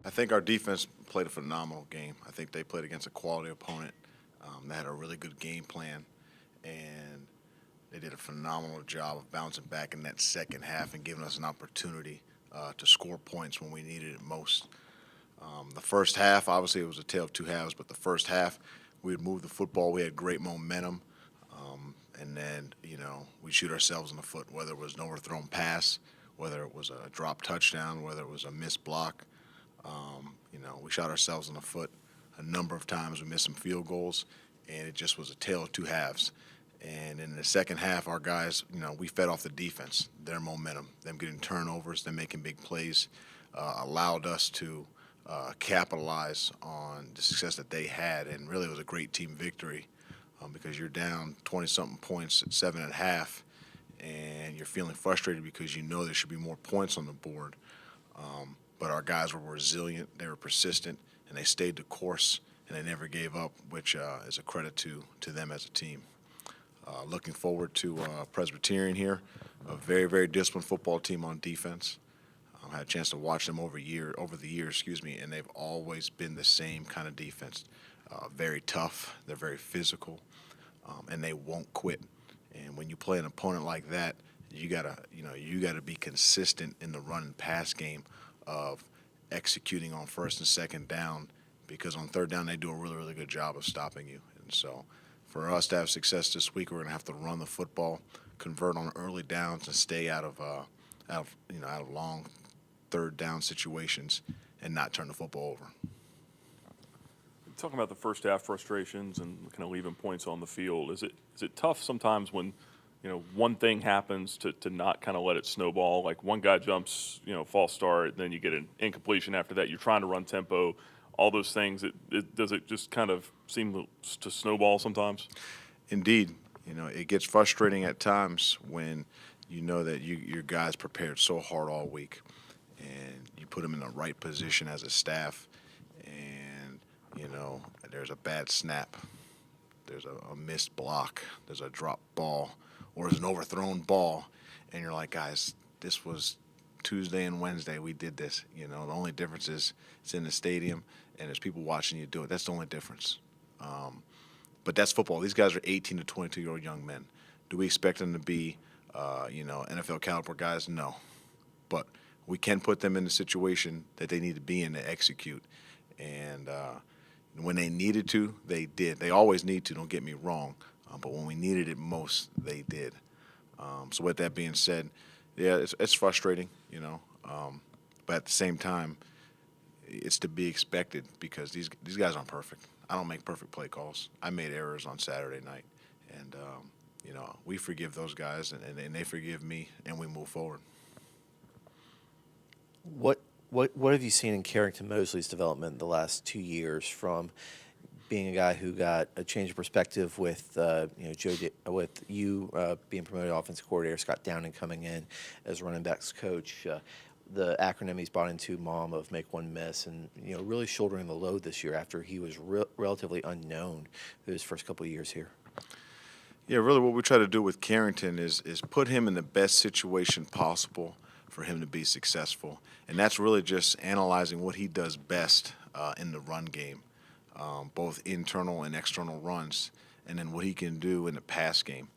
I think our defense played a phenomenal game. I think they played against a quality opponent. They had a really good game plan, and they did a phenomenal job of bouncing back in that second half and giving us an opportunity to score points when we needed it most. The first half, obviously, it was a tale of two halves, but the first half, we had moved the football. We had great momentum. And then, we shoot ourselves in the foot, whether it was an overthrown pass, whether it was a drop touchdown, whether it was a missed block. We shot ourselves in the foot a number of times. We missed some field goals, and it just was a tale of two halves. And in the second half, our guys, we fed off the defense, their momentum, them getting turnovers, them making big plays, allowed us to capitalize on the success that they had. And really, it was a great team victory because you're down 20-something points at 7 at half, and you're feeling frustrated because you know there should be more points on the board. But our guys were resilient, they were persistent, and they stayed the course, and they never gave up, which is a credit to them as a team. Looking forward to Presbyterian here, a very, very disciplined football team on defense. I had a chance to watch them over the years, and they've always been the same kind of defense. Very tough, they're very physical, and they won't quit. And when you play an opponent like that, you gotta be consistent in the run and pass game of executing on first and second down, because on third down they do a really, really good job of stopping you. And so for us to have success this week, we're going to have to run the football, convert on early downs, and stay out of long third down situations, and not turn the football over. Talking about the first half frustrations and kind of leaving points on the field, is it tough sometimes when one thing happens to not kind of let it snowball? Like one guy jumps, false start, then you get an incompletion after that. You're trying to run tempo, all those things. Does it just kind of seem to snowball sometimes? Indeed, it gets frustrating at times when you know that your guys prepared so hard all week, and you put them in the right position as a staff, and there's a bad snap, there's a missed block, there's a drop ball, or there's an overthrown ball, and you're like, guys, this was Tuesday and Wednesday we did this. The only difference is it's in the stadium and there's people watching you do it. That's the only difference. But that's football. These guys are 18 to 22-year-old young men. Do we expect them to be, NFL caliber guys? No. But we can put them in the situation that they need to be in to execute. And when they needed to, they did. They always need to, don't get me wrong. But when we needed it most, they did. So with that being said, yeah, it's frustrating, but at the same time, it's to be expected because these guys aren't perfect. I don't make perfect play calls. I made errors on Saturday night, and we forgive those guys, and they forgive me, and we move forward. What have you seen in Carrington Mosley's development in the last 2 years, from being a guy who got a change of perspective with with you being promoted offensive coordinator, Scott Downing coming in as running backs coach, the acronym he's bought into, MOM, of make one miss, and really shouldering the load this year after he was relatively unknown through his first couple of years here? Yeah, really what we try to do with Carrington is put him in the best situation possible for him to be successful. And that's really just analyzing what he does best in the run game, both internal and external runs, and then what he can do in the pass game.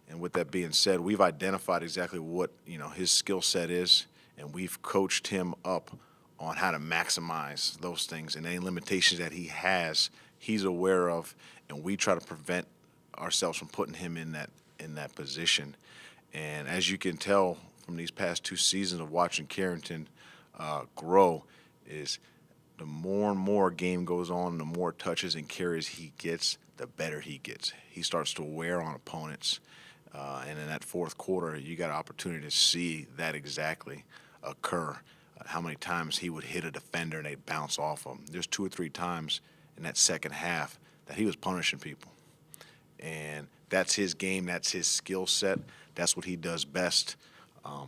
And with that being said, we've identified exactly what his skill set is, and we've coached him up on how to maximize those things, and any limitations that he has, he's aware of, and we try to prevent ourselves from putting him in that position. And as you can tell from these past 2 seasons of watching Carrington grow, is the more and more a game goes on, the more touches and carries he gets, the better he gets. He starts to wear on opponents, and in that fourth quarter, you got an opportunity to see that exactly occur. How many times he would hit a defender and they'd bounce off him. There's 2 or 3 times in that second half that he was punishing people. And that's his game, that's his skill set, that's what he does best.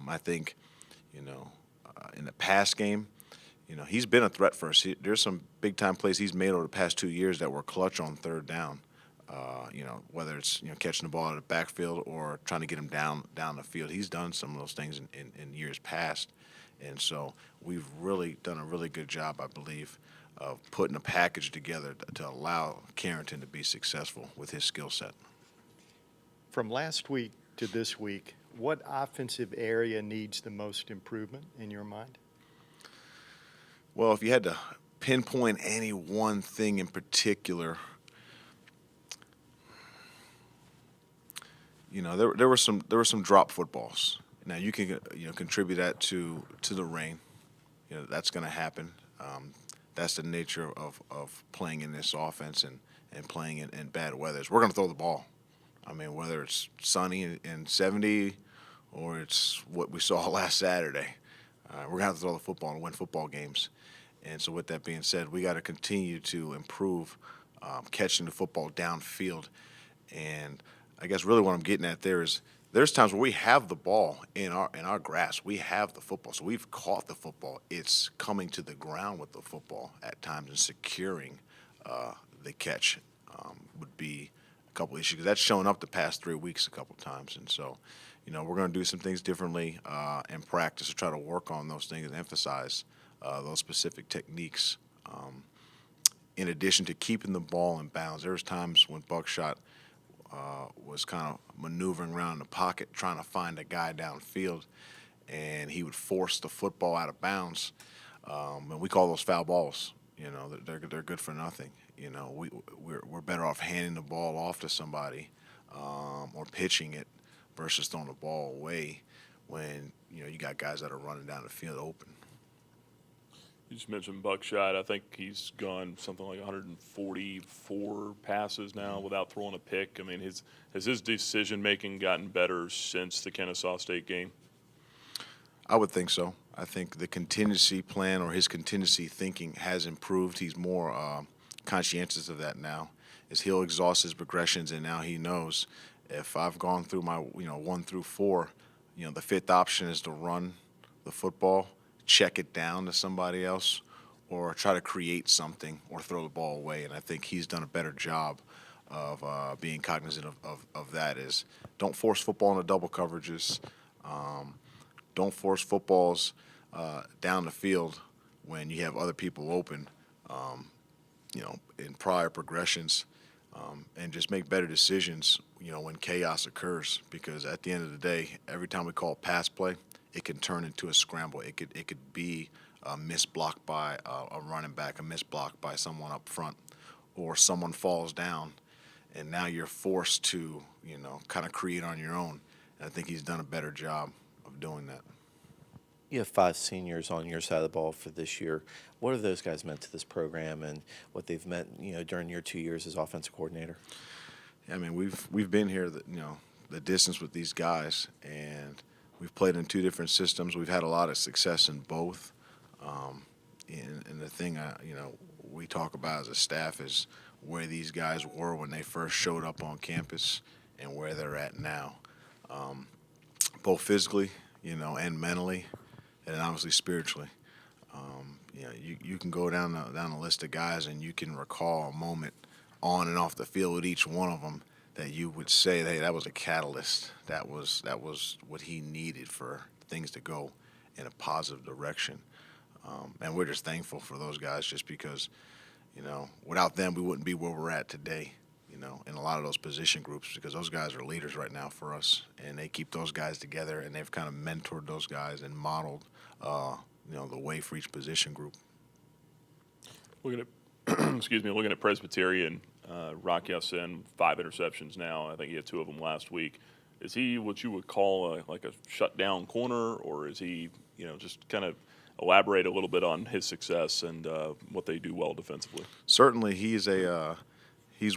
I think, in the pass game, he's been a threat for us. There's some big-time plays he's made over the past 2 years that were clutch on third down, whether it's catching the ball out of the backfield or trying to get him down the field. He's done some of those things in years past. And so we've really done a really good job, I believe, of putting a package together to allow Carrington to be successful with his skill set. From last week to this week, what offensive area needs the most improvement in your mind? Well, if you had to pinpoint any one thing in particular, there were some drop footballs. Now you can contribute that to the rain. That's going to happen. That's the nature of playing in this offense and playing in bad weather. We're going to throw the ball. I mean, whether it's sunny and 70 or it's what we saw last Saturday, we're going to have to throw the football and win football games. And so with that being said, we got to continue to improve catching the football downfield. And I guess really what I'm getting at there is there's times where we have the ball in our grasp. We have the football. So we've caught the football. It's coming to the ground with the football at times and securing the catch would be a couple issues. That's shown up the past 3 weeks a couple times. And so, we're going to do some things differently in practice to try to work on those things and emphasize those specific techniques. In addition to keeping the ball in bounds, there's times when Buckshot was kind of maneuvering around in the pocket trying to find a guy downfield, and he would force the football out of bounds. And we call those foul balls. They're good for nothing. We're better off handing the ball off to somebody or pitching it versus throwing the ball away when you got guys that are running down the field open. You just mentioned Buckshot. I think he's gone something like 144 passes now without throwing a pick. I mean, has his decision-making gotten better since the Kennesaw State game? I would think so. I think the contingency plan or his contingency thinking has improved. He's more conscientious of that now. As he'll exhaust his progressions, and now he knows if I've gone through my 1 through 4, the fifth option is to run the football, check it down to somebody else, or try to create something or throw the ball away. And I think he's done a better job of being cognizant of that. Is don't force football into double coverages. Don't force footballs down the field when you have other people open, in prior progressions, and just make better decisions, when chaos occurs. Because at the end of the day, every time we call a pass play, it can turn into a scramble. It could be a missed block by a running back, a missed block by someone up front, or someone falls down, and now you're forced to, kind of create on your own. And I think he's done a better job of doing that. You have 5 seniors on your side of the ball for this year. What have those guys meant to this program and what they've meant, during your 2 years as offensive coordinator? I mean, we've been here, the distance with these guys, and we've played in 2 different systems. We've had a lot of success in both. And the thing, we talk about as a staff is where these guys were when they first showed up on campus and where they're at now, both physically, and mentally, and obviously spiritually. You can go down the list of guys and you can recall a moment on and off the field with each one of them that you would say, hey, that was a catalyst. That was what he needed for things to go in a positive direction. And we're just thankful for those guys just because, without them we wouldn't be where we're at today, in a lot of those position groups, because those guys are leaders right now for us, and they keep those guys together, and they've kind of mentored those guys and modeled, the way for each position group. Looking at Presbyterian, Rock Ya-Sin, 5 interceptions now. I think he had 2 of them last week. Is he what you would call like a shutdown corner, or is he, just kind of elaborate a little bit on his success and what they do well defensively? Certainly, he's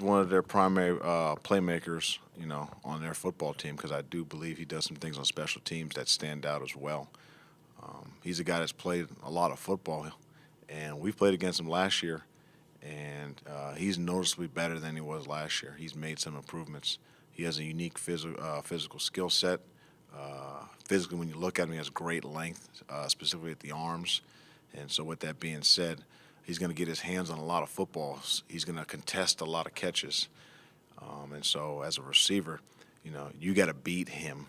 one of their primary playmakers, on their football team, because I do believe he does some things on special teams that stand out as well. He's a guy that's played a lot of football, and we played against him last year, and he's noticeably better than he was last year. He's made some improvements. He has a unique physical skill set. Physically, when you look at him, he has great length, specifically at the arms. And so with that being said, he's going to get his hands on a lot of footballs. He's going to contest a lot of catches. And so as a receiver, you got to beat him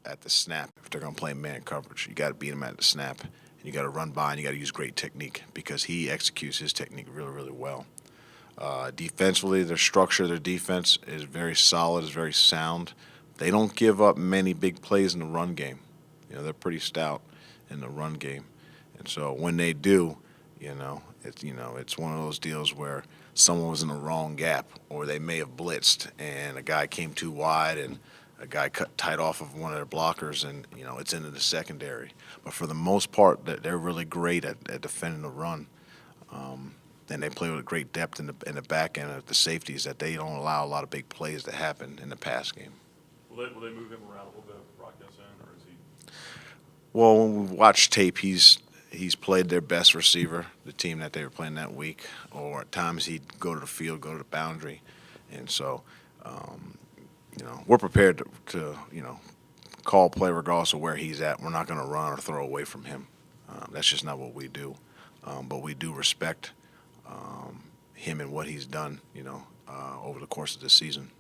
at the snap if they're going to play man coverage. You got to beat him at the snap, and you got to run by, and you got to use great technique because he executes his technique really, really well. Defensively, their structure, their defense is very solid, is very sound. They don't give up many big plays in the run game. They're pretty stout in the run game, and so when they do, it's one of those deals where someone was in the wrong gap, or they may have blitzed and a guy came too wide and a guy cut tight off of one of their blockers, and it's into the secondary. But for the most part, they're really great at defending the run. And they play with great depth in the back end of the safeties that they don't allow a lot of big plays to happen in the pass game. Will they move him around a little bit if Brock gets in, or is he? Well, when we watch tape, he's played their best receiver, the team that they were playing that week, or at times he'd go to the field, go to the boundary. And so, we're prepared to call play regardless of where he's at. We're not going to run or throw away from him. That's just not what we do. But we do respect him and what he's done, over the course of this season.